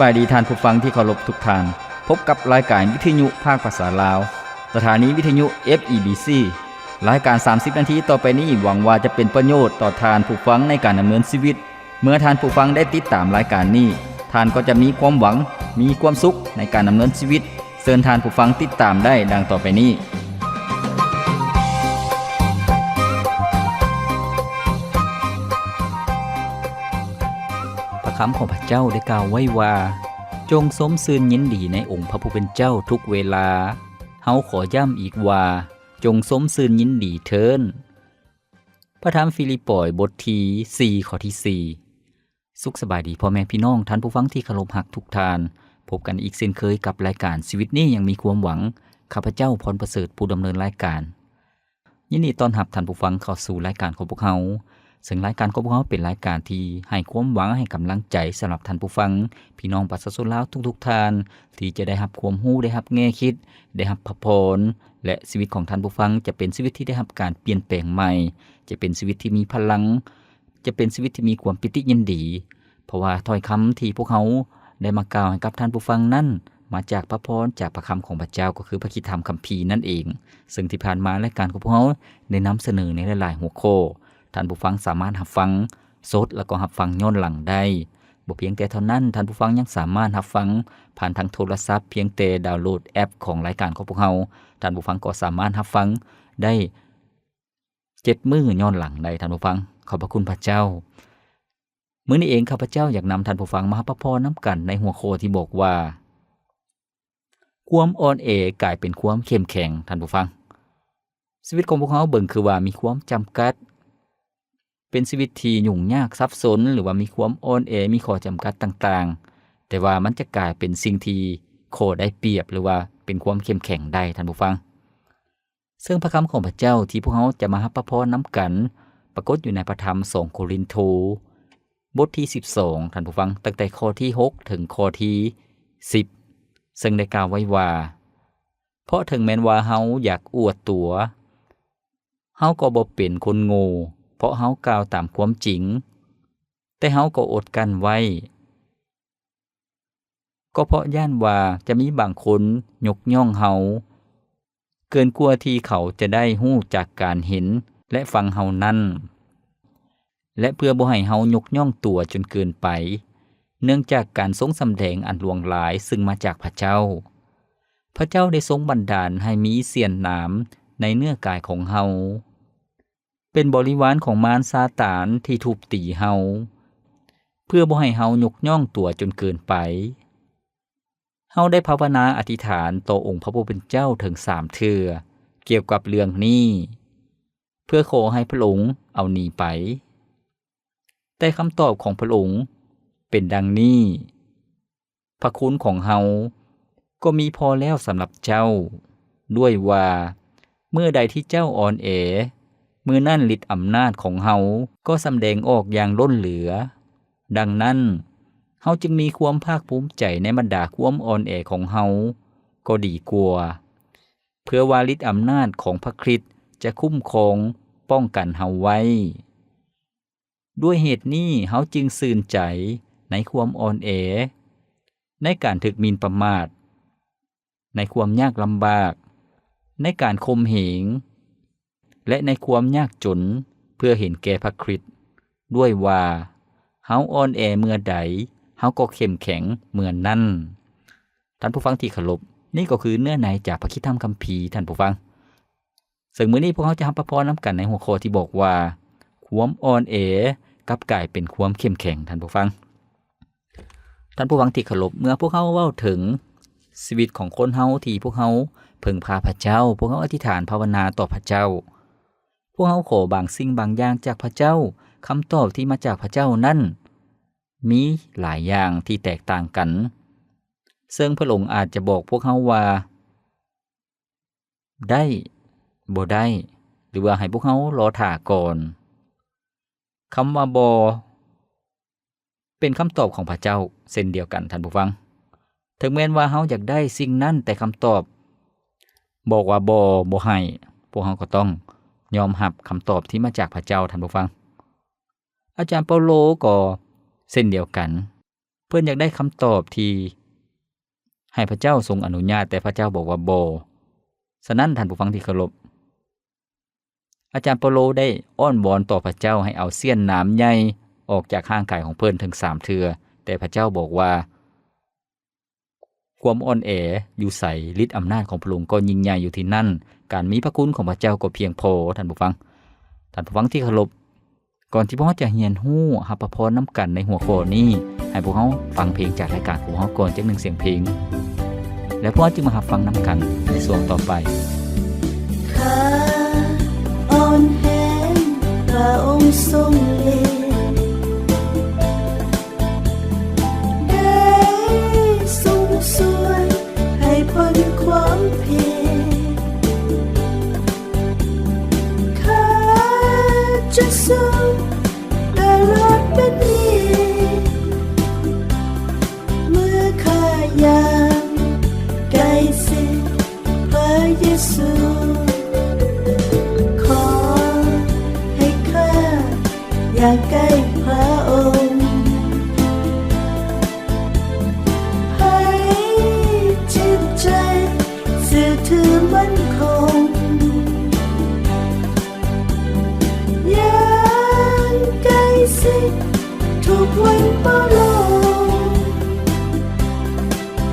บายดีท่านผู้ฟังที่เคารพทุกท่านพบกับรายการวิทยุภาคภาษาลาวสถานีวิทยุ FEBC รายการ30นาทีต่อไปนี้หวังว่าจะเป็นประโยชน์ต่อท่านผู้ฟังในการดำเนินชีวิตเมื่อท่านผู้ฟังได้ติดตามรายการนี้ท่านก็จะมีความหวังมีความสุขในการดำเนินชีวิตเชิญท่านผู้ฟังติดตามได้ดังต่อไปนี้พระคำของพระเจ้าได้กล่าวไว้ว่าจงสมซื่นยินดีในองค์พระผู้เป็นเจ้าทุกเวลาเฮาขอย้ำอีกว่าจงสมซื่นยินดีเถิดพระธรรมฟิลิปปอยบทที่4ข้อที่4สุขสบายดีพ่อแม่พี่น้องท่านผู้ฟังที่เคารพรักทุกท่านพบกันอีกเช่นเคยกับรายการชีวิตนี้ยังมีความหวังข้าพเจ้าพรประเสริฐผู้ดำเนินรายการยินดีต้อนรับท่านผู้ฟังเข้าสู่รายการของพวกเราซึ่งรายการของพวกเราเป็นรายการที่ให้ความหวังให้กำลังใจสำหรับท่านผู้ฟังพี่น้องประชาชนลาวทุกๆท่านที่จะได้รับความรู้ได้รับแง่คิดได้รับพระพรและชีวิตของท่านผู้ฟังจะเป็นชีวิตที่ได้รับการเปลี่ยนแปลงใหม่จะเป็นชีวิตที่มีพลังจะเป็นชีวิตที่มีความปิติยินดีเพราะว่าถ้อยคำที่พวกเขาได้มากล่าวให้กับท่านผู้ฟังนั้นมาจากพระพรจากพระคำของพระเจ้าก็คือพระคิดธรรมคัมภีร์นั่นเองซึ่งที่ผ่านมารายการของพวกเขาได้นำเสนอในหลายๆหัวข้อท่านผู้ฟังสามารถรับฟังสดแล้วก็รับฟังย้อนหลังได้บ่เพียงแต่เท่านั้นท่านผู้ฟังยังสามารถรับฟังผ่านทางโทรศัพท์เพียงแต่ดาวน์โหลดแอปของรายการของพวกเราท่านผู้ฟังก็สามารถรับฟังได้7มื้อย้อนหลังได้ท่านผู้ฟังขอบพระคุณพระเจ้ามื้อนี้เองข้าพเจ้าอยากนำท่านผู้ฟังมารับพระพรนำกันในหัวข้อที่บอกว่าความอ่อนแอกลายเป็นความเข้มแข็งท่านผู้ฟังชีวิตของพวกเราเบิ่งคือว่ามีความจำกัดเป็นชีวิตที่ยุ่งยากซับซ้อนหรือว่ามีความอ่อนแอมีข้อจำกัดต่างๆแต่ว่ามันจะกลายเป็นสิ่งที่ข้อได้เปรียบหรือว่าเป็นความเข้มแข็งได้ท่านผู้ฟังซึ่งพระคำของพระเจ้าที่พวกเราจะมารับพระพรนำกันปรากฏอยู่ในพระธรรม2โครินธ์บทที่12ท่านผู้ฟังตั้งแต่ข้อที่6ถึงข้อที่10ซึ่งได้กล่าวไว้ว่าเพราะถึงแม้ว่าเฮาอยากอวดตัวเฮาก็บ่เป็นคนโง่เพราะเฮากล่าวตามความจริงแต่เฮาก็อดกั้นไว้ก็เพราะย่านว่าจะมีบางคนยกย่องเฮาเกินกว่าที่เขาจะได้ฮู้จากการเห็นและฟังเฮานั้นและเพื่อบ่ให้เฮายกย่องตัวจนเกินไปเนื่องจากการทรงสำแดงอันลวงหลายซึ่งมาจากพระเจ้าพระเจ้าได้ทรงบันดาลให้มีเสียนหนามในเนื้อกายของเฮาเป็นบริวารของมารซาตานที่ทุบตีเฮาเพื่อบ่ให้เฮายกย่องตัวจนเกินไปเฮาได้ภาวนาอธิษฐานต่อองค์พระผู้เป็นเจ้าถึง3เทื่อเกี่ยวกับเรื่องนี้เพื่อขอให้พระองค์เอาหนีไปแต่คำตอบของพระองค์เป็นดังนี้พระคุณของเฮาก็มีพอแล้วสำหรับเจ้าด้วยว่าเมื่อใดที่เจ้าอ่อนแอเมื่อนั่นฤทธิ์อำนาจของเฮาก็สำแดงออกอย่างล้นเหลือดังนั้นเฮาจึงมีความภาคภูมิใจในบรรดาความอ่อนแอของเฮาก็ดีกว่าเพื่อว่าฤทธิ์อำนาจของพระคริสต์จะคุ้มครองป้องกันเฮาไว้ด้วยเหตุนี้เฮาจึงซื่นใจในความอ่อนแอในการถูกหมิ่นประมาทในความยากลำบากในการข่มเหงและในความยากจนเพื่อเห็นแก่พระคริสต์ด้วยว่าเฮาอ่อนแอเมื่อใดเฮาก็เข้มแข็งเมื่อนั้นท่านผู้ฟังที่เคารพนี่ก็คือเนื้อในจากพระคิดธรรมคัมภีร์ท่านผู้ฟังซึ่งมื้อนี้พวกเราจะรับพระพรนำกันในหัวข้อที่บอกว่าความอ่อนแอกลับกลายเป็นความเข้มแข็งท่านผู้ฟังที่เคารพเมื่อพวกเขาเว้าถึงชีวิตของคนเฮาที่พวกเขาพึ่งพาพระเจ้าพวกเขาอธิษฐานภาวนาต่อพระเจ้าพวกเขาขอบางสิ่งบางอย่างจากพระเจ้าคำตอบที่มาจากพระเจ้านั้นมีหลายอย่างที่แตกต่างกันซึ่งพระองค์อาจจะบอกพวกเขาว่าได้บ่ได้หรือว่าให้พวกเขารอท่าก่อนคำว่าบ่เป็นคำตอบของพระเจ้าเช่นเดียวกันท่านผู้ฟังถึงแม้ว่าเฮาอยากได้สิ่งนั้นแต่คำตอบบอกว่าบ่ให้พวกเฮาก็ต้องยอมรับคำตอบที่มาจากพระเจ้าท่านผู้ฟังอาจารย์เปาโลก็เช่นเดียวกัน พิ่นอยากได้คำตอบที่ให้พระเจ้าทรงอนุญาตแต่พระเจ้าบอกว่าบ่ฉะนั้นท่านผู้ฟังที่เคารพอาจารย์เปาโลได้อ้อนวอนต่อพระเจ้าให้เอาเสี้ยนน้ำใหญ่ออกจากร่างกายของเพิ่นถึง3เทื่อแต่พระเจ้าบอกว่าความอ่อนแออยู่ไสฤทธิ์อำนาจของพระองค์ก็ยิ่งใหญ่อยู่ที่นั่นการมีพระคุณของพระเจ้าก็เพียงพอท่านผู้ฟังที่เคารพก่อนที่พวกเราจะเรียนรู้รับพระพรนำกันในหัวข้อนี้ให้พวกเราฟังเพลงจากรายการของเราก่อนจัก1เสียงเพลงแล้วพวกเราจึงมารับฟังนำกันในช่วงต่อไปข้าอ่อนแห้งพระองค์ทรงเลี้ยงได้ทรงสวยให้พ้นความเพียรข้าจะสู้ตลอดเป็นนี้เมื่อข้ายามใกล้สิ้นพระเยซูขอให้ข้าอยากใกล้พระองค์ให้จิตใจสื่อถือมั่นคงอย่างใกล้ชิดทุกวันบ่ลง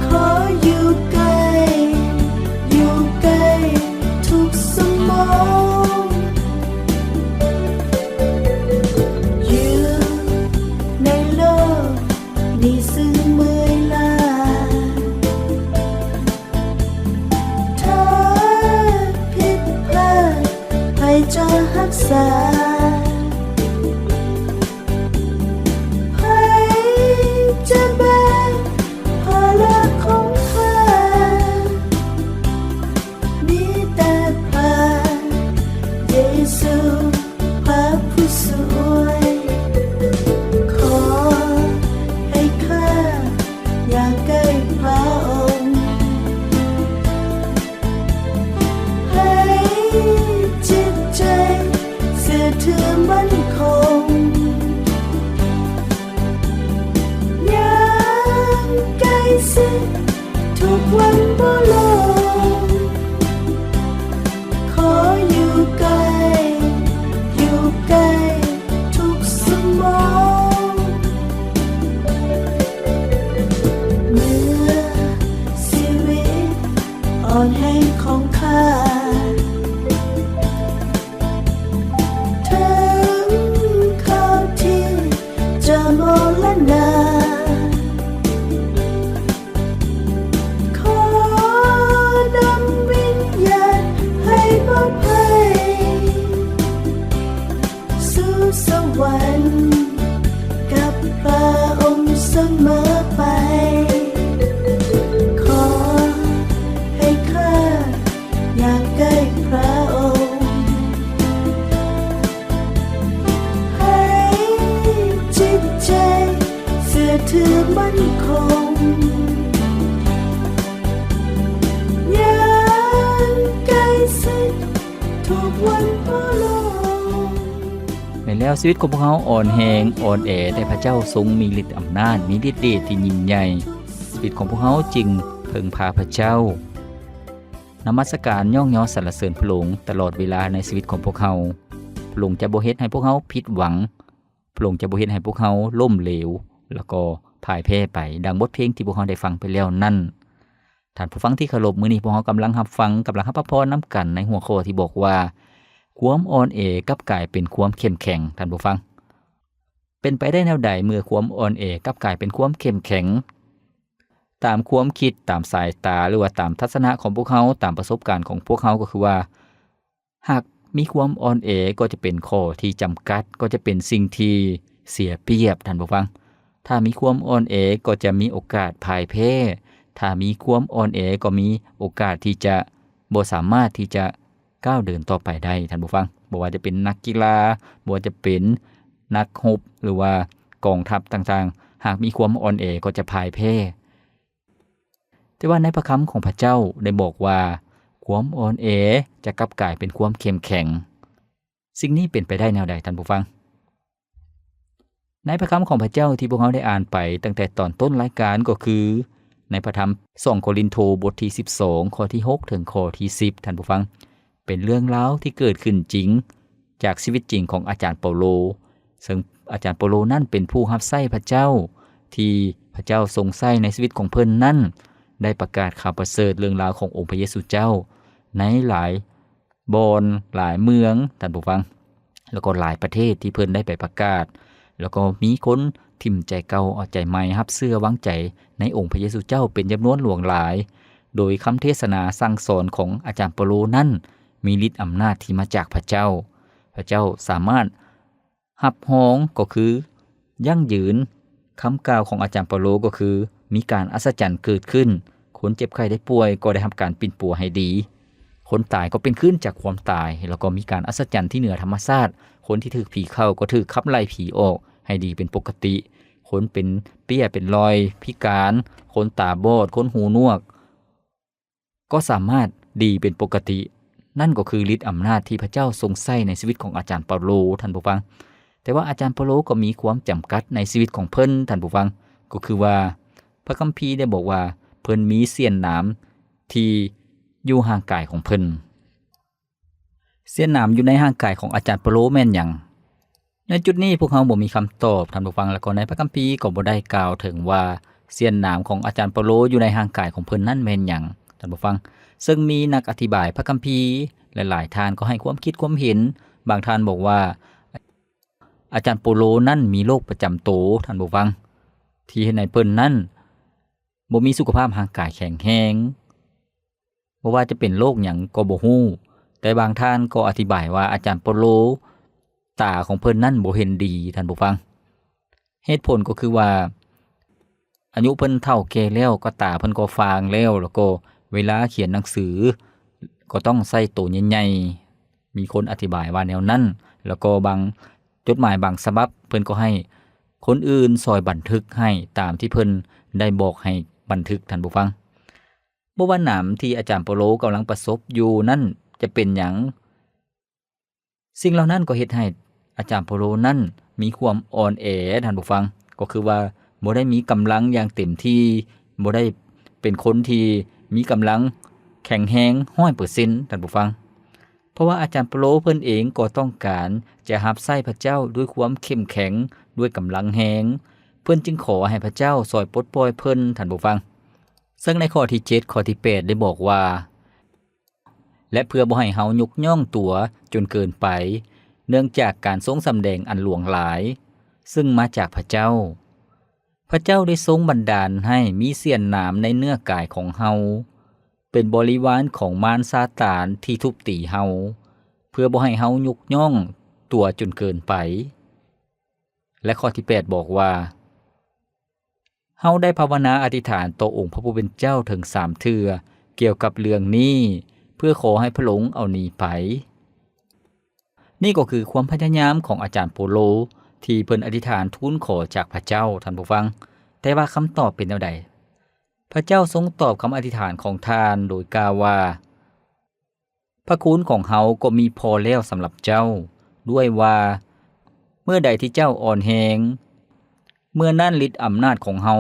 ขออยู่ใกล้ทุกสมองอยู่ในโลกนี้ซึ่งเมื่อยล้าถ้าผิดพลาดให้จะรักษาให้จะแบกภาระของข้ามีแต่พระเยซูพระผู้สวยขอให้ข้าอยากใกล้พระองค์ให้จิตใจสื่อถือมั่นคงอย่างใกล้ชิดทุกวันบ่ลงขออยู่ใกล้ทุกสมองเมื่อชีวิตอ่อนแห้งของข้าถึงข้าวที่จะมรณะขอดำวิญญาณให้ปลอดภัยสู่สวรรค์กับพระองค์เสมอไปขอให้ข้าอยากใกล้พระองค์ให้จิตใจสื่อถือมั่นคงอย่างใกล้ชิดทุกวันบ่ลงแม้แล้วชีวิตของพวกเราอ่อนแรงอ่อนแอแต่พระเจ้าทรงมีฤทธิ์อำนาจมีฤทธิ์เดชที่ยิ่งใหญ่ชีวิตของพวกเราจึงพึ่งพาพระเจ้านมัสการย่องยอสรรเสริญพระองค์ตลอดเวลาในชีวิตของพวกเราพระองค์จะบ่เฮ็ดให้พวกเราผิดหวังพระองค์จะบ่เฮ็ดให้พวกเราล้มเหลวแล้วก็พ่ายแพ้ไปดังบทเพลงที่พวกเราได้ฟังไปแล้วนั่นท่านผู้ฟังที่เคารพมื้อนี้พวกเรากำลังรับฟังรับพระพรนำกันในหัวข้อที่บอกว่าความอ่อนแอกลับกลายเป็นความเข้มแข็งท่านผู้ฟังเป็นไปได้แนวใดเมื่อความอ่อนแอกลับกลายเป็นความเข้มแข็งตามความคิดตามสายตาหรือว่าตามทัศนะของพวกเขาตามประสบการณ์ของพวกเขาก็คือว่าหากมีความอ่อนแอก็จะเป็นข้อที่จำกัดก็จะเป็นสิ่งที่เสียเปรียบท่านผู้ฟังถ้ามีความอ่อนแอก็จะมีโอกาสพ่ายแพ้ถ้ามีความอ่อนแอก็มีโอกาสที่จะบ่สามารถที่จะก้าวเดินต่อไปได้ท่านผู้ฟังบ่ว่าจะเป็นนักกีฬาบ่ว่าจะเป็นนักรบหรือว่ากองทัพต่างๆหากมีความอ่อนแอก็จะพ่ายแพ้แต่ว่าในพระคำของพระเจ้าได้บอกว่าความอ่อนแอจะกลับกลายเป็นความเข้มแข็งสิ่งนี้เป็นไปได้แนวใดท่านผู้ฟัง ในพระคำของพระเจ้าที่พวกเราได้อ่านไปตั้งแต่ตอนต้นรายการก็คือในพระธรรม2โครินโธบทที่12ข้อที่6ถึงข้อที่10ท่านผู้ฟังเป็นเรื่องราวที่เกิดขึ้นจริงจากชีวิตจริงของอาจารย์เปาโลซึ่งอาจารย์เปาโลนั่นเป็นผู้รับใช้พระเจ้าที่พระเจ้าทรงใช้ในชีวิตของเพิ่นนั้นได้ประกาศข่าวประเสริฐเรื่องราวขององค์พระเยซูเจ้าในหลายบอนหลายเมืองท่านผู้ฟังแล้วก็หลายประเทศที่เพิ่นได้ไปประกาศแล้วก็มีคนทิ่มใจเก่าเอาใจใหม่รับเชื่อวางใจในองค์พระเยซูเจ้าเป็นจำนวนหลวงหลายโดยคำเทศนาสั่งสอนของอาจารย์เปาโลนั้นมีฤทธิ์อำนาจที่มาจากพระเจ้าพระเจ้าสามารถรับฮ้องก็คือยั่งยืนคำกล่าวของอาจารย์เปาโลก็คือมีการอัศจรรย์เกิดขึ้นคนเจ็บไข้ได้ป่วยก็ได้รับการปิ่นปัวให้ดีคนตายก็เป็นขึ้นจากความตายแล้วก็มีการอัศจรรย์ที่เหนือธรรมชาติคนที่ถูกผีเข้าก็ถูกขับไล่ผีออกให้ดีเป็นปกติคนเป็นเปี้ยเป็นรอยพิการคนตาบอดคนหูหนวกก็สามารถดีเป็นปกตินั่นก็คือฤทธิ์อำนาจที่พระเจ้าทรงใช้ในชีวิตของอาจารย์เปาโลท่านผู้ฟังแต่ว่าอาจารย์เปาโลก็มีความจำกัดในชีวิตของเพิ่นท่านผู้ฟังก็คือว่าพระคัมภีร์ได้บอกว่าเพิ่นมีเสี้ยนน้ำที่อยู่ห่างกายของเพิ่นเสี้ยนน้ำอยู่ในห่างกายของอาจารย์เปาโลแม่นหยังในจุดนี้พวกเราบ่มีคำตอบท่านผู้ฟังแล้วก็ในพระคัมภีร์ก็บ่ได้กล่าวถึงว่าเสี้ยนน้ำของอาจารย์เปาโลอยู่ในห่างกายของเพิ่นนั้นแม่นหยังท่านผู้ฟังซึ่งมีนักอธิบายพระคัมภีร์หลายๆท่านก็ให้ความคิดความเห็นบางท่านบอกว่าอาจารย์เปาโลนั้นมีโรคประจำตัวท่านผู้ฟังที่ให้ในเพิ่นนั้นบ่มีสุขภาพร่างกายแข็งแรงบ่ว่าจะเป็นโรคหยังก็บ่ฮู้แต่บางท่านก็อธิบายว่าอาจารย์เปาโลตาของเพิ่นนั้นบ่เห็นดีท่านผู้ฟังเหตุผลก็คือว่าอายุเพิ่นเฒ่าแก่แล้วก็ตาเพิ่นก็ฟางแล้วก็เวลาเขียนหนังสือก็ต้องใส่ตัวใหญ่ๆมีคนอธิบายว่าแนวนั้นแล้วก็บางจดหมายบางฉบับเพิ่นก็ให้คนอื่นซอยบันทึกให้ตามที่เพิ่นได้บอกให้บันทึกท่านผู้ฟังบ่ว่าหนามที่อาจารย์เปาโลกำลังประสบอยู่นั่นจะเป็นหยังสิ่งเหล่านั้นก็เฮ็ดให้อาจารย์เปาโลนั้นมีความอ่อนแอท่านผู้ฟังก็คือว่าบ่ได้มีกำลังอย่างเต็มที่บ่ได้เป็นคนที่มีกำลังแข็งแรง 100% ท่านผู้ฟังเพราะว่าอาจารย์เปาโลเพิ่นเองก็ต้องการจะรับใช้พระเจ้าด้วยความเข้มแข็งด้วยกำลังแรงเพิ่นจึงขอให้พระเจ้าช่วยปลดปล่อยเพิ่นท่านผู้ฟังซึ่งในข้อที่7ข้อที่8ได้บอกว่าและเพื่อบ่ให้เฮายกย่องตัวจนเกินไปเนื่องจากการทรงสำแดงอันหลวงหลายซึ่งมาจากพระเจ้าพระเจ้าได้ทรงบันดาลให้มีเสี้ยนน้ำในเนื้อกายของเฮาเป็นบริวารของมารซาตานที่ทุบตีเฮาเพื่อบ่ให้เฮายกย่องตัวจนเกินไปและข้อที่8บอกว่าเฮาได้ภาวนาอธิษฐานต่อองค์พระผู้เป็นเจ้าถึง3เทื่อเกี่ยวกับเรื่องนี้เพื่อขอให้พระองค์เอาหนีไปนี่ก็คือความพยายามของอาจารย์เปาโลที่เพิ่นอธิษฐานทูลขอจากพระเจ้าท่านผู้ฟังแต่ว่าคำตอบเป็นแนวใดพระเจ้าทรงตอบคำอธิษฐานของท่านโดยกล่าวว่าพระคุณของเฮาก็มีพอแล้วสำหรับเจ้าด้วยว่าเมื่อใดที่เจ้าอ่อนแรงเมื่อนั้นฤทธิ์อำนาจของเฮา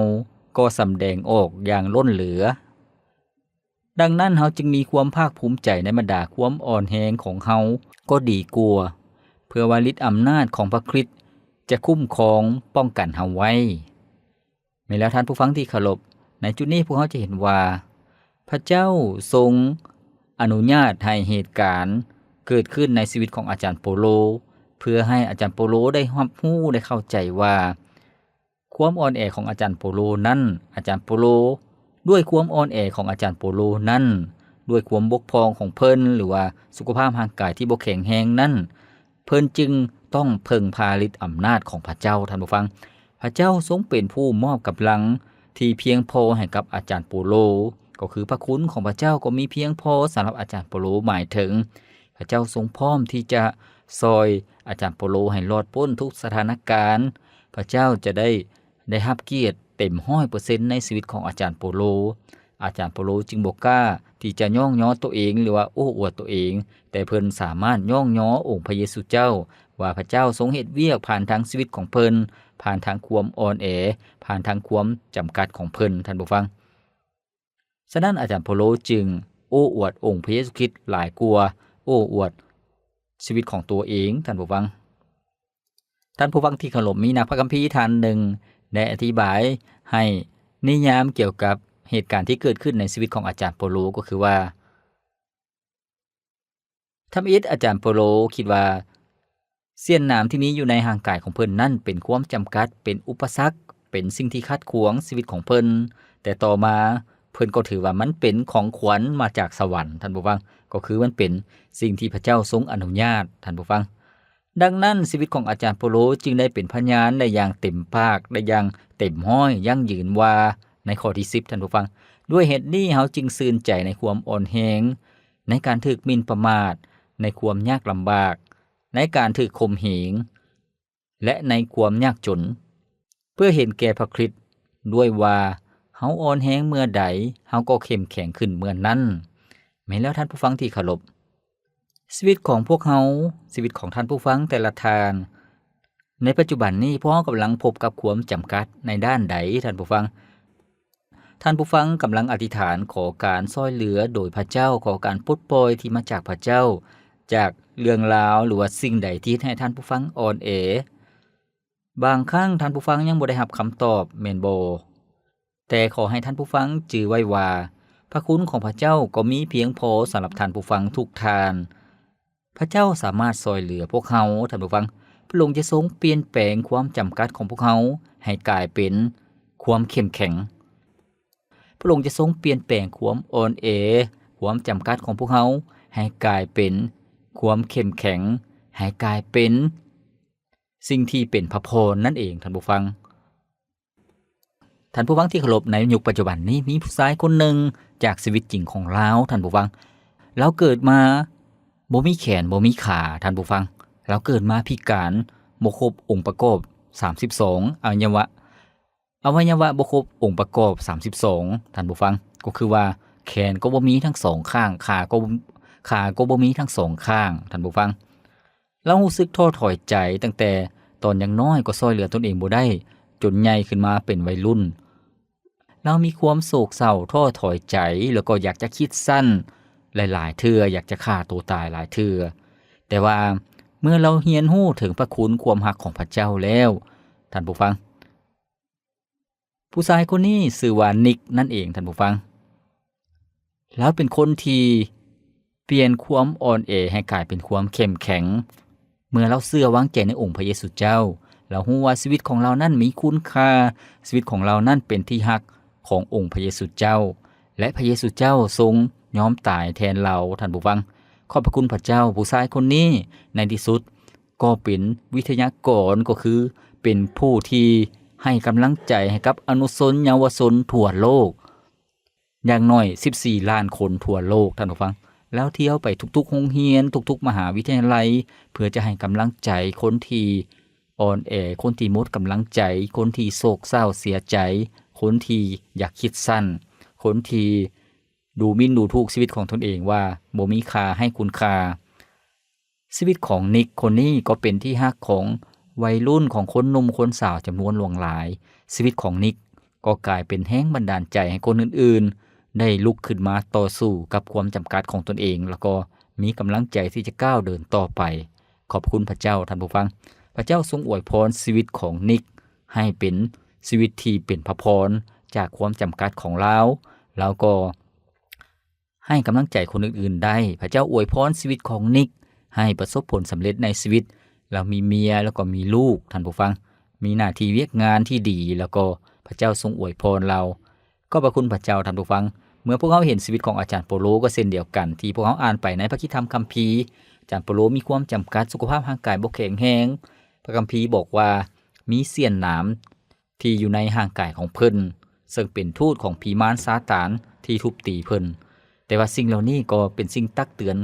ก็สำแดงออกอย่างล้นเหลือดังนั้นเฮาจึงมีความภาคภูมิใจในบรรดาความอ่อนแรงของเฮาก็ดีกว่าเพื่อว่าฤทธิ์อำนาจของพระคริสต์จะคุ้มครองป้องกันเฮาไว้แม้แล้วท่านผู้ฟังที่เคารพในจุดนี้พวกเราจะเห็นว่าพระเจ้าทรงอนุญาตให้เหตุการณ์เกิดขึ้นในชีวิตของอาจารย์เปาโลเพื่อให้อาจารย์เปาโลได้รับรู้ได้เข้าใจว่าความอ่อนแอของอาจารย์เปาโลนั้นอาจารย์เปาโลด้วยความอ่อนแอของอาจารย์เปาโลนั้นด้วยความบกพร่องของเพิ่นหรือว่าสุขภาพร่างกายที่บ่แข็งแรงนั้นเพิ่นจึงต้องเพิ่งพาฤทธิ์อำนาจของพระเจ้าท่านผู้ฟังพระเจ้าทรงเป็นผู้มอบกำลังที่เพียงพอให้กับอาจารย์เปาโลก็คือพระคุณของพระเจ้าก็มีเพียงพอสำหรับอาจารย์เปาโลหมายถึงพระเจ้าทรงพร้อมที่จะซอยอาจารย์เปาโลให้รอดพ้นทุกสถานการณ์พระเจ้าจะได้รับเกียรติเต็ม 100% ในชีวิตของอาจารย์เปาโลอาจารย์เปาโลจึงบ่กล้าที่จะย่องย้อตัวเองหรือว่าโอ้อวดตัวเองแต่เพิ่นสามารถย่องย้อองค์พระเยซูเจ้าว่าพระเจ้าทรงเฮ็ดเวียกผ่านทางชีวิตของเพิ่น ผ่านทางความอ่อนแอผ่านทางความจำกัดของเพิ่นท่านผู้ฟังฉะนั้นอาจารย์เปาโลจึงโอ้อวดองค์พระเยซูคริสต์หลายกว่าโอ้อวดชีวิตของตัวเองท่านผู้ฟังที่เคารพมีนักพระคัมภีร์ท่านหนึ่งได้อธิบายให้นิยามเกี่ยวกับเหตุการณ์ที่เกิดขึ้นในชีวิตของอาจารย์เปาโลก็คือว่าทำอิฐอาจารย์เปาโลคิดว่าเสี้ยนน้ำที่มีอยู่ในร่างกายของเพิ่นนั่นเป็นความจำกัดเป็นอุปสรรคเป็นสิ่งที่ขัดขวางชีวิตของเพิ่นแต่ต่อมาเพิ่นก็ถือว่ามันเป็นของขวัญมาจากสวรรค์ท่านผู้ฟังก็คือมันเป็นสิ่งที่พระเจ้าทรงอนุญาตท่านผู้ฟังดังนั้นชีวิตของอาจารย์เปาโลจึงได้เป็นพยานได้อย่างเต็มปากได้อย่างเต็มห้อยยั่งยืนว่าในข้อที่10ท่านผู้ฟังด้วยเหตุนี้เฮาจึงซื่นใจในความอ่อนแรงในการถูกหมิ่นประมาทในความยากลำบากในการถูกข่มเหงและในความยากจนเพื่อเห็นแก่พระคริสต์ด้วยว่าเฮาอ่อนแรงเมื่อใดเฮาก็เข้มแข็งขึ้นเมื่อนั้นแม้แล้วท่านผู้ฟังที่เคารพชีวิตของพวกเฮาชีวิตของท่านผู้ฟังแต่ละทางในปัจจุบันนี้พวกเฮากำลังพบกับความจำกัดในด้านใดท่านผู้ฟังกำลังอธิษฐานขอการช่วยเหลือโดยพระเจ้าขอการปลดปล่อยที่มาจากพระเจ้าจากเรื่องราวหรือว่าสิ่งใดที่ให้ท่านผู้ฟังอ่อนแอบางครั้งท่านผู้ฟังยังบ่ได้รับคำตอบแม่นบ่แต่ขอให้ท่านผู้ฟังจื่อไว้ว่าพระคุณของพระเจ้าก็มีเพียงพอสำหรับท่านผู้ฟังทุกทานพระเจ้าสามารถช่วยเหลือพวกเฮาท่านผู้ฟังพระองค์จะทรงเปลี่ยนแปลงความจำกัดของพวกเฮาให้กลายเป็นความเข้มแข็งพระองค์จะทรงเปลี่ยนแปลงความอ่อนแอความจำกัดของพวกเฮาให้กลายเป็นความเข้มแข็งให้กลายเป็นสิ่งที่เป็นพระพรนั่นเองท่านผู้ฟังที่เคารพในยุคปัจจุบันนี้มีผู้ชายคนหนึ่งจากชีวิตจริงของเราท่านผู้ฟังเราเกิดมาบ่มีแขนบ่มีขาท่านผู้ฟังเราเกิดมาพิการบ่ครบองค์ประกอบ32อวัยวะบ่ครบองค์ประกอบ32ท่านผู้ฟังก็คือว่าแขนก็บ่มีทั้ง2ข้างขาก็บ่มีทั้ง2ข้างท่านผู้ฟังเรารู้สึกท้อถอยใจตั้งแต่ตอนยังน้อยก็ช่วยเหลือตนเองบ่ได้จนใหญ่ขึ้นมาเป็นวัยรุ่นเรามีความโศกเศร้าท้อถอยใจแล้วก็อยากจะคิดสั้นหลายๆเทื่ออยากจะฆ่าตัวตายหลายเทื่อแต่ว่าเมื่อเราเรียนรู้ถึงพระคุณความรักของพระเจ้าแล้วท่านผู้ฟังผู้ชายคนนี้ชื่อว่านิกนั่นเองท่านผู้ฟังแล้วเป็นคนที่เปลี่ยนความอ่อนแอให้กลายเป็นความเข้มแข็งเมื่อเราเชื่อวางใจในองค์พระเยซูเจ้าเรารู้ว่าชีวิตของเรานั้นมีคุณค่าชีวิตของเรานั้นเป็นที่รักขององค์พระเยซูเจ้าและพระเยซูเจ้าทรงยอมตายแทนเราท่านผู้ฟังขอบพระคุณพระเจ้าผู้ชายคนนี้ในที่สุดก็เป็นวิทยากรก็คือเป็นผู้ที่ให้กำลังใจให้กับอนุชนเยาวชนทั่วโลกอย่างน้อย14ล้านคนทั่วโลกท่านผู้ฟังแล้วเที่ยวไปทุกๆโรงเรียนทุกๆมหาวิทยาลัยเพื่อจะให้กำลังใจคนที่อ่อนแอคนที่หมดกำลังใจคนที่โศกเศร้าเสียใจคนที่อยากคิดสั้นคนที่ดูหมิ่นดูถูกชีวิตของตนเองว่าบ่มีค่าให้คุณค่าชีวิตของนิกคนนี้ก็เป็นที่รักของวัยรุ่นของคนหนุ่มคนสาวจำนวนหลวงหลายชีวิตของนิกก็กลายเป็นแรงบันดาลใจให้คนอื่นๆได้ลุกขึ้นมาต่อสู้กับความจำกัดของตนเองแล้วก็มีกำลังใจที่จะก้าวเดินต่อไปขอบคุณพระเจ้าท่านผู้ฟังพระเจ้าทรงอวยพรชีวิตของนิกให้เป็นชีวิตที่เป็นพระพรจากความจำกัดของเราแล้วก็ให้กำลังใจคนอื่นๆได้พระเจ้าอวยพรชีวิตของนิกให้ประสบผลสำเร็จในชีวิตเรามีเมียแล้วก็มีลูกท่านผู้ฟังมีหน้าที่เวียกงานที่ดีแล้วก็พระเจ้าทรงอวยพรเราก็ขอบคุณพระเจ้าท่านผู้ฟังเมื่อพวกเขาเห็นชีวิตของอาจารย์เปาโลก็เช่นเดียวกันที่พวกเขาอ่านไปในพระคัมภีร์คัมภีร์อาจารย์เปาโลมีความจำกัดสุขภาพร่างกายบ่แข็งแรงพระคัมภีร์บอกว่ามีเสี้ยนหนามที่อยู่ในร่างกายของเพิ่นซึ่งเป็นทูตของผีมารซาตานที่ทุบตีเพิ่นแต่ว่าสิ่งเหล่านี้ก็เป็นสิ่งตักเตือน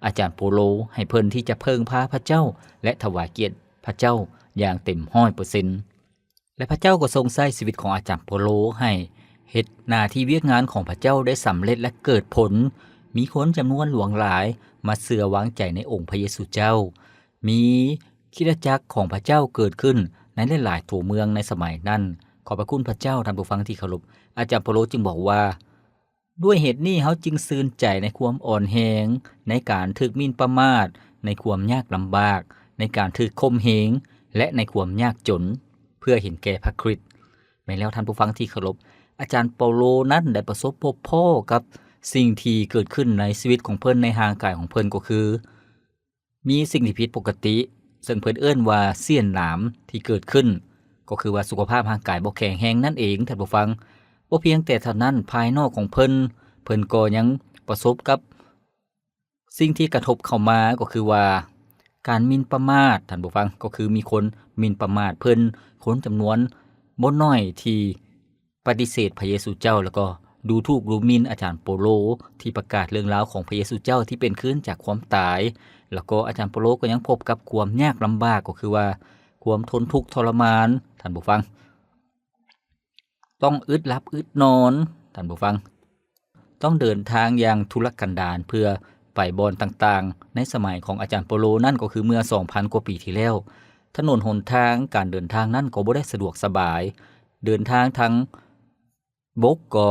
อาจารย์เปาโลให้เพิ่นที่จะเพิ่งพาพระเจ้าและถวายเกียรติพระเจ้าอย่างเต็ม 100% และพระเจ้าก็ทรงใช้ชีวิตของอาจารย์เปาโลให้เฮ็ดหน้าที่เวียกงานของพระเจ้าได้สำเร็จและเกิดผลมีคนจำนวนหลวงหลายมาเชื่อวางใจในองค์พระเยซูเจ้ามีคริสตจักรของพระเจ้าเกิดขึ้นใน ในหลายๆตัวเมืองในสมัยนั้นขอบพระคุณพระเจ้าท่านผู้ฟังที่เคารพอาจารย์เปาโลจึงบอกว่าด้วยเหตุนี้เฮาจึงซื่นใจในความอ่อนแรงในการถูกหมิ่นประมาทในความยากลำบากในการถูกข่มเหงและในความยากจนเพื่อเห็นแก่พระคริสต์แม้แล้วท่านผู้ฟังที่เคารพอาจารย์เปาโลนั้นได้ประสบพบพ่อกับสิ่งที่เกิดขึ้นในชีวิตของเพิ่นในร่างกายของเพิ่นก็คือมีสิ่งที่ผิดปกติซึ่งเพิ่นเอิ้นว่าเสี้ยนหนามที่เกิดขึ้นก็คือว่าสุขภาพร่างกายบ่แข็งแรงนั่นเองท่านผู้ฟังบ่เพียงแต่เท่านั้นภายนอกของเพิ่นก็ยังประสบกับสิ่งที่กระทบเข้ามาก็คือว่าการหมิ่นประมาทท่านผู้ฟังก็คือมีคนหมิ่นประมาทเพิ่นคนจำนวนบ่น้อยที่ปฏิเสธพระเยซูเจ้าแล้วก็ดูถูกดูหมิ่นอาจารย์เปาโลที่ประกาศเรื่องราวของพระเยซูเจ้าที่เป็นขึ้นจากความตายแล้วก็อาจารย์เปาโลก็ยังพบกับความยากลำบากก็คือว่าความทนทุกข์ทรมานท่านผู้ฟังต้องอึดหลับอึดนอนท่านผู้ฟังต้องเดินทางอย่างทุรกันดารเพื่อไปบอนต่างๆในสมัยของอาจารย์เปาโลนั่นก็คือเมื่อ 2,000 กว่าปีที่แล้วถนนหนทางการเดินทางนั้นก็บ่ได้สะดวกสบายเดินทางทั้งบกก็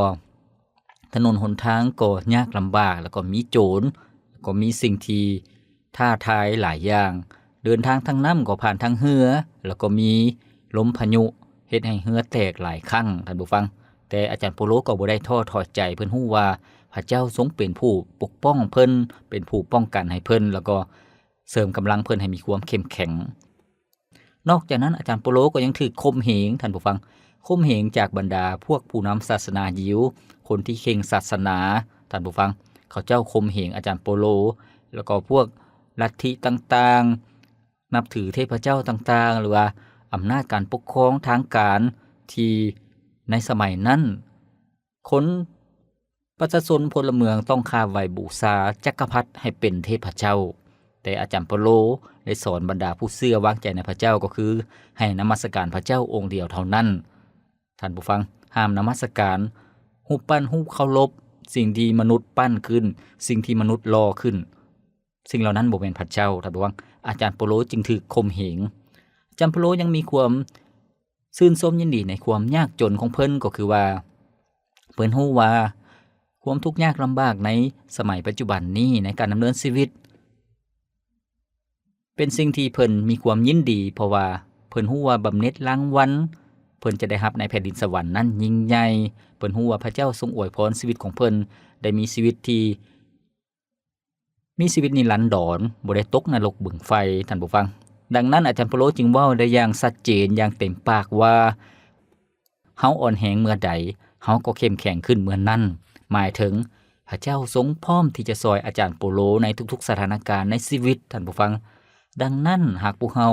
ถนนหนทางก็ยากลำบากแล้วก็มีโจรก็มีสิ่งที่ท้าทายหลายอย่างเดินทางทางน้ำก็ผ่านทางเรือแล้วก็มีลมพายุเฮ็ดให้เรือแตกหลายครั้งท่านผู้ฟังแต่อาจารย์เปาโลก็บ่ได้ท้อถอยใจเพิ่นฮู้ว่าพระเจ้าทรงเป็นผู้ปกป้องเพิ่นเป็นผู้ป้องกันให้เพิ่นแล้วก็เสริมกำลังเพิ่นให้มีความเข้มแข็งนอกจากนั้นอาจารย์เปาโลก็ยังถูกข่มเหงท่านผู้ฟังข่มเหงจากบรรดาพวกผู้นำศาสนายิวคนที่เข่งศาสนาท่านผู้ฟังเขาเจ้าข่มเหงอาจารย์เปาโลแล้วก็พวกลัทธิต่างๆนับถือเทพเจ้าต่างๆหรือว่าอำนาจการปกครองทางการที่ในสมัยนั้นคนประชาชนพลเมืองต้องคาไหว้บูชาจักรพรรดิให้เป็นเทพเจ้าแต่อาจารย์เปาโลได้สอนบรรดาผู้เชื่อวางใจในพระเจ้าก็คือให้นมัสการพระเจ้าองค์เดียวเท่านั้นท่านผู้ฟังห้ามนมัสการรูปปั้นรูปเคารพสิ่งที่มนุษย์ปั้นขึ้นสิ่งที่มนุษย์รอขึ้นสิ่งเหล่านั้นบ่แม่นพระเจ้าท่านผู้ฟังอาจารย์เปาโลจึงถูกข่มเหงอาจารย์เปาโลยังมีความชื่นชมยินดีในความยากจนของเพิ่นก็คือว่าเพิ่นฮู้ว่าความทุกข์ยากลำบากในสมัยปัจจุบันนี้ในการดำเนินชีวิตเป็นสิ่งที่เพิ่นมีความยินดีเพราะว่าเพิ่นฮู้ว่าบำเหน็จรางวัลเพิ่นจะได้รับในแผ่นดินสวรรค์นั้นยิ่งใหญ่เพิ่นฮู้ว่าพระเจ้าทรงอวยพรชีวิตของเพิ่นได้มีชีวิตที่มีชีวิตนิรันดรบ่ได้ตกนรกบึงไฟท่านผู้ฟังดังนั้นอาจารย์เปาโลจึงเว้าได้อย่างชัดเจนอย่างเต็มปากว่าเฮาอ่อนแรงเมื่อใดเฮาก็เข้มแข็งขึ้นเมื่อนั้นหมายถึงพระเจ้าทรงพร้อมที่จะซอยอาจารย์เปาโลในทุกๆสถานการณ์ในชีวิตท่านผู้ฟังดังนั้นหากพวกเฮา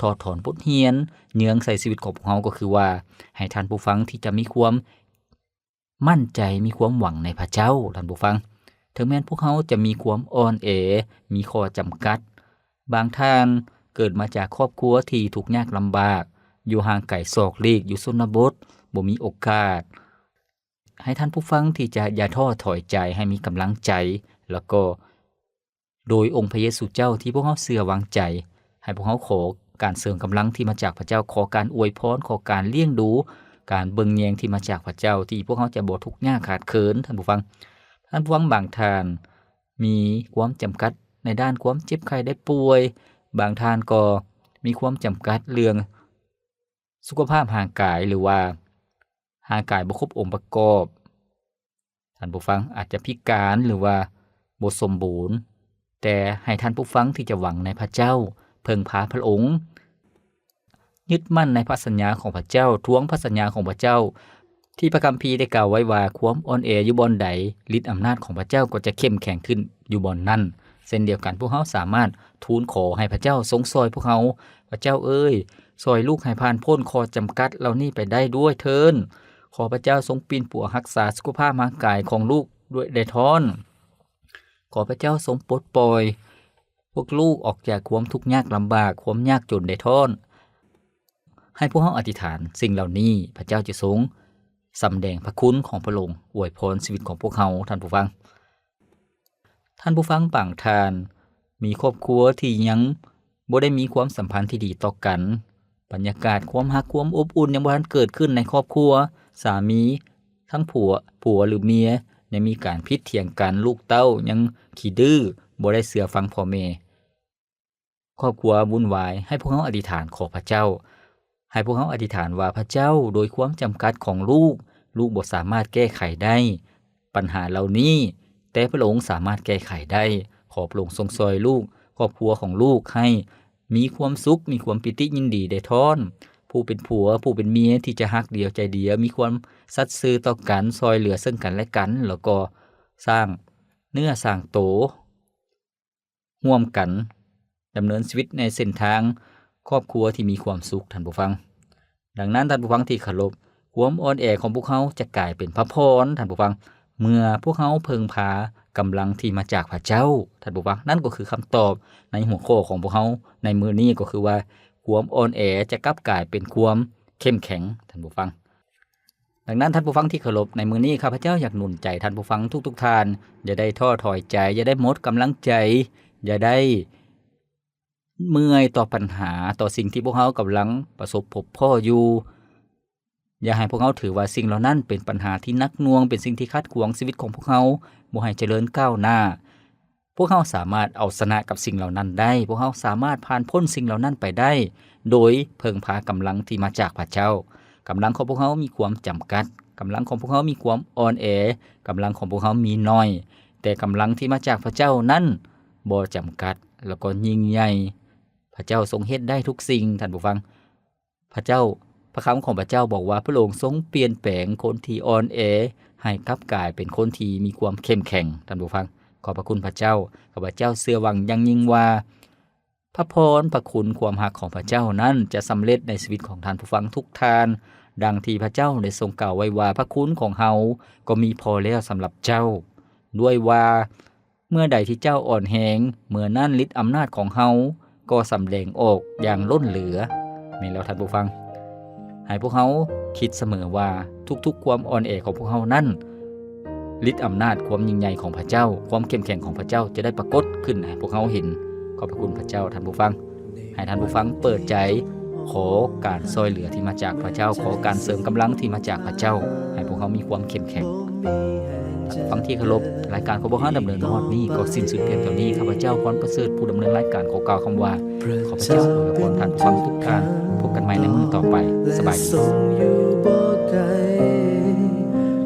ถอดถอนบทเรียนเยื้องใส่ชีวิตของพวกเฮาก็คือว่าให้ท่านผู้ฟังที่จะมีความมั่นใจมีความหวังในพระเจ้าท่านผู้ฟังถึงแม้นพวกเฮาจะมีความอ่อนแอมีข้อจำกัดบางท่านเกิดมาจากครอบครัวที่ทุกข์ยากลำบากอยู่ห่างไกลซอกลีกอยู่ชนบทบ่มีโอกาสให้ท่านผู้ฟังที่จะอย่าท้อถอยใจให้มีกำลังใจแล้วก็โดยองค์พระเยซูเจ้าที่พวกเฮาเชื่อวางใจให้พวกเฮาขอการเสริมกำลังที่มาจากพระเจ้าขอการอวยพรขอการเลี้ยงดูการเบิ่งแยงที่มาจากพระเจ้าที่พวกเฮาจะบ่ทุกข์ยากขาดเขินท่านผู้ฟังบางท่านมีความจำกัดในด้านความเจ็บไข้ได้ป่วยบางท่านก็มีความจำกัดเรื่องสุขภาพร่างกายหรือว่าร่างกายบ่ครบองค์ประกอบท่านผู้ฟังอาจจะพิการหรือว่าบ่สมบูรณ์แต่ให้ท่านผู้ฟังที่จะหวังในพระเจ้าเพิ่งพาพระองค์ยึดมั่นในพระสัญญาของพระเจ้าทวงพระสัญญาของพระเจ้าที่พระคัมภีร์ได้กล่าวไว้ว่าความอ่อนแออยู่บ่อนใดฤทธิ์อำนาจของพระเจ้าก็จะเข้มแข็งขึ้นอยู่บ่อนนั้นเช่นเดียวกันพวกเฮาสามารถทูลขอให้พระเจ้าทรงซอยพวกเฮาพระเจ้าเอ้ยซอยลูกให้ผ่านพ้นข้อจำกัดเหล่านี้ไปได้ด้วยเถิดขอพระเจ้าทรงปีนปัวรักษาสุขภาพร่างกายของลูกด้วยได้ทอนขอพระเจ้าทรงปลดปล่อยพวกลูกออกจากความทุกข์ยากลำบากความยากจนได้ทอนให้พวกเฮาอธิษฐานสิ่งเหล่านี้พระเจ้าจะทรงสำแดงพระคุณของพระองค์อวยพรชีวิตของพวกเฮาท่านผู้ฟังบางท่านมีครอบครัวที่ยังบ่ได้มีความสัมพันธ์ที่ดีต่อกัน บรรยากาศความรักความอบอุ่นยังบ่ทันเกิดขึ้นในครอบครัวสามีทั้งผัวหรือเมียยังมีการพิดเถียงกันลูกเต้ายังขี้ดื้อบ่ได้เชื่อฟังพ่อแม่ครอบครัววุ่นวายให้พวกเขาอธิษฐานขอพระเจ้าให้พวกเขาอธิษฐานว่าพระเจ้าโดยความจำกัดของลูกบ่สามารถแก้ไขได้ปัญหาเหล่านี้แต่พระองค์สามารถแก้ไขได้ขอพระองค์ทรงช่วยลูกครอบครัวของลูกให้มีความสุขมีความปิติยินดีได้ท้อนผู้เป็นผัวผู้เป็นเมียที่จะฮักเดียวใจเดียวมีความสัตย์ซื่อต่อกันซอยเหลือซึ่งกันและกันแล้วก็สร้างเนื้อสร้างโตร่วมกันดำเนินชีวิตในเส้นทางครอบครัวที่มีความสุขท่านผู้ฟังดังนั้นท่านผู้ฟังที่เคารพความอ่อนแอของพวกเขาจะกลายเป็นพระพรท่านผู้ฟังเมื่อพวกเขาเพิ่งพากำลังที่มาจากพระเจ้าท่านผู้ฟังนั่นก็คือคำตอบในหัวข้อของพวกเขาในมื้อนี้ก็คือว่าความอ่อนแอจะกลับกลายเป็นความเข้มแข็งท่านผู้ฟังดังนั้นท่านผู้ฟังที่เคารพในมื้อนี้ข้าพเจ้าอยากหนุนใจท่านผู้ฟังทุกๆท่านอย่าได้ท้อถอยใจอย่าได้หมดกำลังใจอย่าได้เมื่อยต่อปัญหาต่อสิ่งที่พวกเขากำลังประสบพบพ่ออยู่อย่าให้พวกเขาถือว่าสิ่งเหล่านั้นเป็นปัญหาที่นักหน่วงเป็นสิ่งที่ขัดขวางชีวิตของพวกเขาบ่ให้เจริญก้าวหน้าพวกเขาสามารถเอาชนะกับสิ่งเหล่านั้นได้พวกเขาสามารถผ่านพ้นสิ่งเหล่านั้นไปได้โดยเพิ่งพากำลังที่มาจากพระเจ้ากำลังของพวกเขามีความจำกัดกำลังของพวกเขามีความอ่อนแอกำลังของพวกเขามีน้อยแต่กำลังที่มาจากพระเจ้านั้นบ่จำกัดแล้วก็ยิ่งใหญ่พระเจ้าทรงเฮ็ดได้ทุกสิ่งท่านผู้ฟังพระคำของพระเจ้าบอกว่าพระองค์ทรงเปลี่ยนแปลงคนที่อ่อนแอให้กลับกลายเป็นคนที่มีความเข้มแข็งท่านผู้ฟังขอบพระคุณพระเจ้าข้าพเจ้าเชื่อหวังอย่างยิ่งว่าพระพรพระคุณความรักของพระเจ้านั้นจะสำเร็จในชีวิตของท่านผู้ฟังทุกท่านดังที่พระเจ้าได้ทรงกล่าวไว้ว่าพระคุณของเฮาก็มีพอแล้วสำหรับเจ้าด้วยว่าเมื่อใดที่เจ้าอ่อนแรงเมื่อนั้นฤทธิ์อำนาจของเฮาก็สำแดงออกอย่างล้นเหลือแม่นแล้วท่านผู้ฟังให้พวกเขาคิดเสมอว่าทุกๆความอ่อนแอของพวกเขานั้นฤทธิ์อำนาจความยิ่งใหญ่ของพระเจ้าความเข้มแข็งของพระเจ้าจะได้ปรากฏขึ้นให้พวกเขาเห็นขอบพระคุณพระเจ้าท่านผู้ฟังให้ท่านผู้ฟังเปิดใจขอการช่วยเหลือที่มาจากพระเจ้าขอการเสริมกำลังที่มาจากพระเจ้าให้พวกเขามีความเข้มแข็งฟังที่เคารพรายการของพวกเขาดำเนินมาฮอดนี้ก็สิ้นสุดเพียงเท่านี้ข้าพเจ้าพรประเสริฐผู้ดำเนินรายการขอกล่าวคำว่าขอพระเจ้าอวยพรท่านผู้ฟังทุกท่านพบกันใหม่ในมื้อต่อไปสบายดี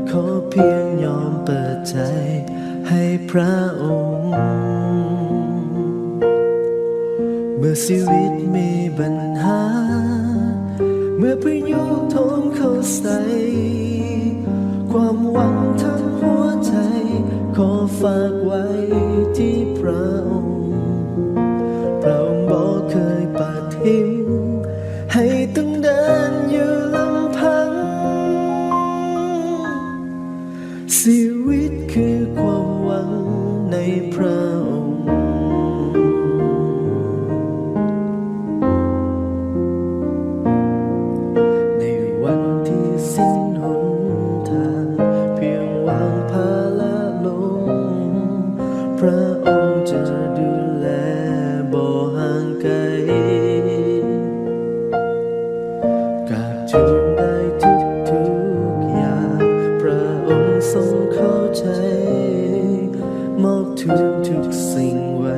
ขอเพียงยอมเปิดใจให้พระองค์เมื่อชีวิตมีปัญหาเมื่อพายุโถมเข้าใส่ความหวังทั้งหัวใจขอฝากไว้ที่พระองค์พระองค์บ่เคยปาทิ้งให้ต้องเดินอยู่ลำพังชีวิตคือความหวังในพระองค์ในวันที่สิ้นหนทางเพียงวางภาระลงพระองค์จะดูแลบ่ห่างไกลกับทุกได้ทุกอย่างพระองค์ทรงเข้าใจมอบทุกสิ่งไว้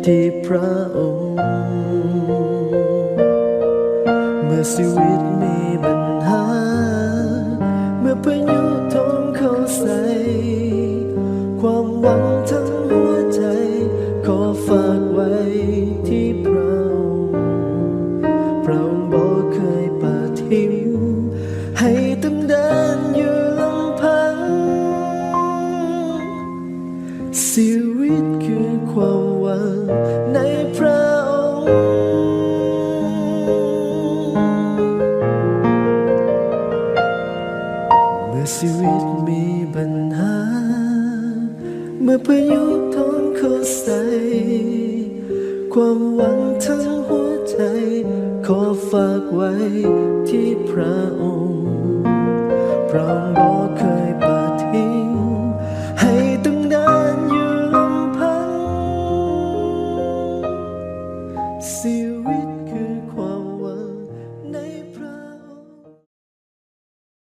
ที่พระองค์เมื่อชีวิตมีปัญหาเมื่อพายุโถมเข้าใส่ความหวังทั้งหัวใจขอฝากไว้ที่พระองค์พระองค์บ่เคยปาทิ้งให้ต้องเดินอยู่ลำพังชีวิตคือความหวังในพระองค์เมื่อชีวิตมีปัญหาเมื่อพายุโถมเข้าใส่ความหวังทั้งหัวใจขอฝากไว้ที่พระองค์พระองค์